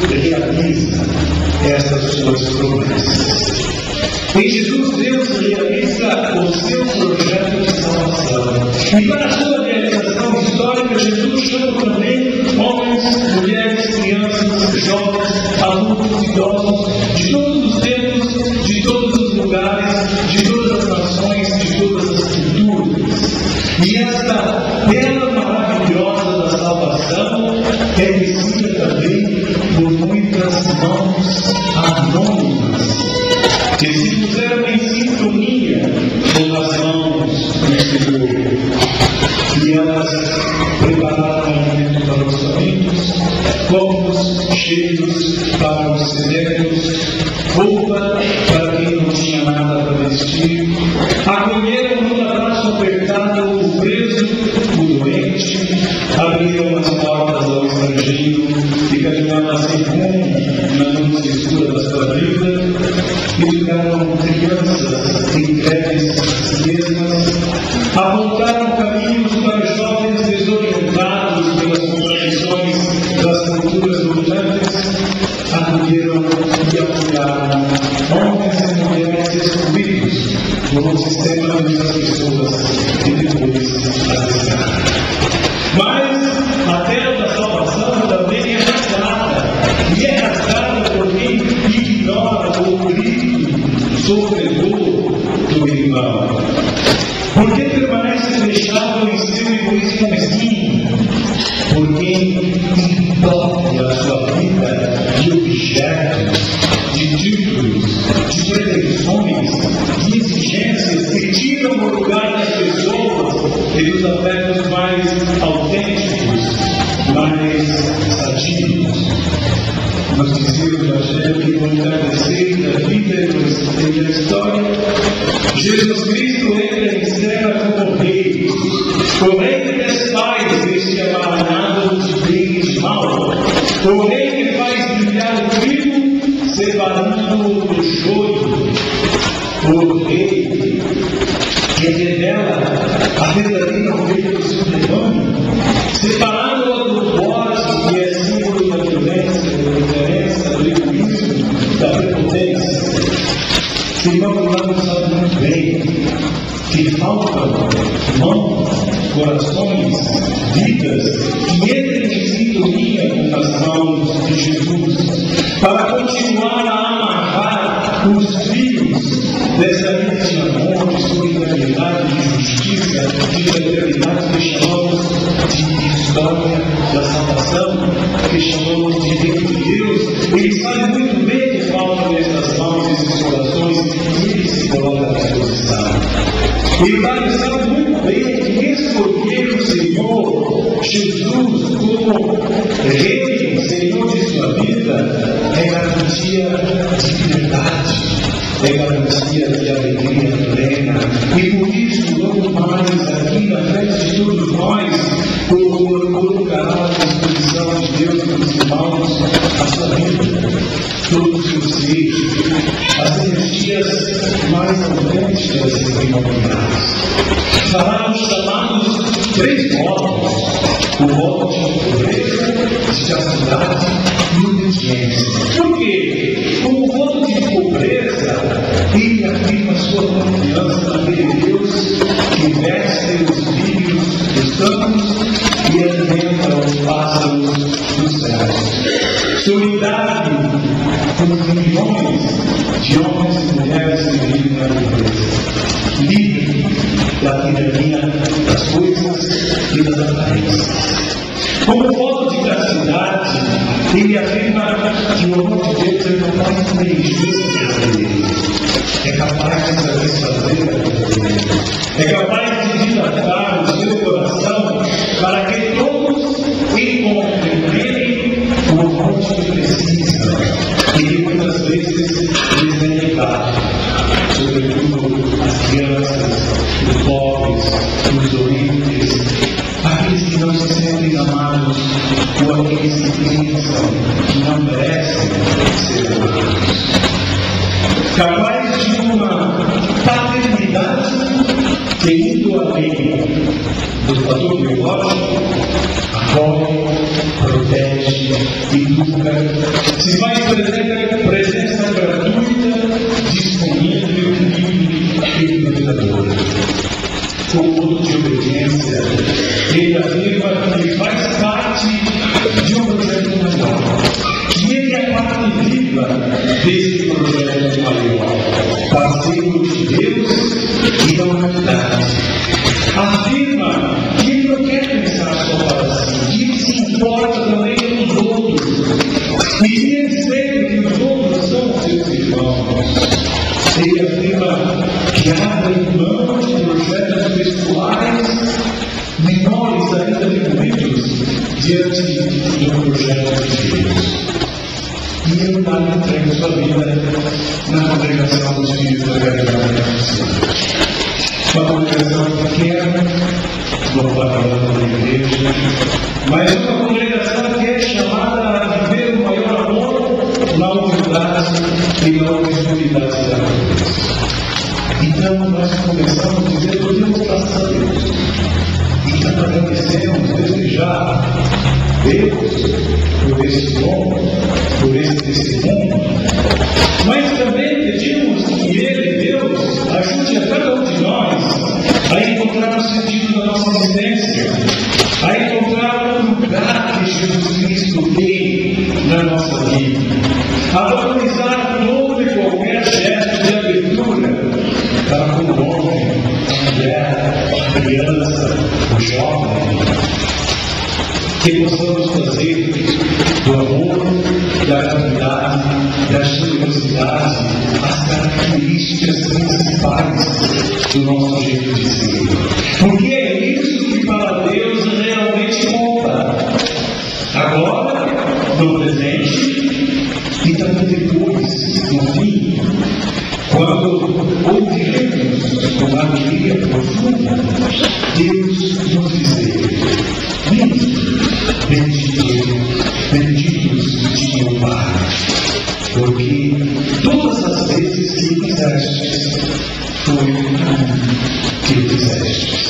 realiza essas suas promessas. Em Jesus, Deus realiza o seu projeto de salvação. E para a sua realização histórica, Jesus chama também homens, mulheres, crianças, jovens, adultos, idosos, de todos os tempos, de todos os lugares, de todas as nações, de todas as culturas. E esta bela maravilhosa da salvação é vestida também por muitas mãos anônimas, que se puseram em sintonia com as mãos do Senhor. E elas prepararam alimento para os famintos, copos cheios para os sedentos, roupa para quem não tinha nada para vestir, acolheram no abraço apertado o preso, o doente, abriram as portas ao estrangeiro e caminharam sem rumo na luz escura da sua vida, e ficaram crianças entregues a si mesmas, apontaram caminhos para jovens desorientados pelas contradições das culturas dominantes, acolheram e apoiaram homens e mulheres excluídos por um sistema das pessoas que depois as descartam. Mas a terra da salvação também é rasgada, e é rasgada por quem ignora o grito sofredor do irmão. Porque permanece fechado em seu egoísmo mesquinho, por quem entope a sua vida de objetos, de títulos, de pretensões, de exigências que tiram o lugar das pessoas e dos afetos mais autênticos, mais sadios. Nós dizíamos no Evangelho que no entardecer da vida e da história, Jesus Cristo entra em cena como rei, o rei que despaz este emaranhado de bem e de mal, o rei que faz brilhar o trigo, separando-o do joio, o rei que revela a verdadeira ovelha do seu rebanho, separando-a do bode, que é símbolo da violência, da indiferença, do egoísmo, da prepotência. O irmão do lado sabe muito bem que faltam mãos, corações, vidas que entrem em sintonia com as mãos de Jesus para continuar a amarrar os fios dessa vida de amor, de solidariedade, de justiça, de fraternidade que chamamos de história da salvação, que chamamos de reino de Deus. Ele sabe muito bem que faltam nessas mãos, esses corações, e ele se coloca à disposição. Ele sabe muito bem que escolher o Senhor Jesus como Rei, Senhor de sua vida, é garantia de liberdade, é garantia de alegria plena. E por isso, logo mais aqui na frente de todos nós, colocará à disposição de Deus e dos irmãos a sua vida, todos os seus seios, as energias mais autênticas e imaginadas. Fará os chamados 3 votos: o voto de pobreza, de castidade e obediência. Por quê? Com o voto de pobreza, ele afirma sua confiança naquele Deus que veste os lírios dos campos e alimenta os pássaros dos céus. Solidário com os milhões de homens e mulheres que vivem na pobreza, livre da tirania das coisas e das aparências. Como voto de castidade, ele afirma que o amor de Deus é capaz de preencher essa dele, é capaz de satisfazer a dele, é capaz de dilatar o seu coração para que todos encontrem nele o amor que precisam e que muitas vezes lhes é negado, sobretudo as crianças, os pobres, os doentes, aqueles que não se sentem amados ou aqueles que pensam que não merecem ser amados. Capaz de uma paternidade que se faz presença gratuita, disponível e libertadora. Com modo de obediência, ele afirma que ele faz parte de um projeto maior. E ele é parte viva desse projeto maior, parceiro de Deus e da humanidade. Afirma que ele não quer pensar só para si, que ele se importa também com os outros, e que ele sempre que os outros são seus irmãos. Ele afirma que abre mão de projetos pessoais menores ainda de muitos diante do projeto de Deus. E ele está entregue sua vida na congregação dos filhos da caridade. Uma congregação pequena, não está falando da igreja, mas uma congregação que é chamada a viver o maior amor na humildade e na oportunidade da cruz. Então nós começamos dizendo: Deus graças a Deus. E agradecemos desde já Deus por esse dom, por esse testemunho, mas também pedimos que Ele, Deus, ajude a cada um de nós a encontrar o sentido da nossa existência, a encontrar o lugar que Jesus Cristo tem na nossa vida, a valorizar todo e qualquer gesto de abertura para com o homem, a mulher, a criança, o jovem, que possamos fazer do amor, da caridade, da generosidade as características principais do nosso jeito de ser. Porque é isso que para Deus realmente conta. Agora, no presente, e também depois, no fim, quando ouviremos com alegria profunda Deus nos dizer: benditos de meu Pai, porque todas as vezes que fizestes, foi a mim que fizestes.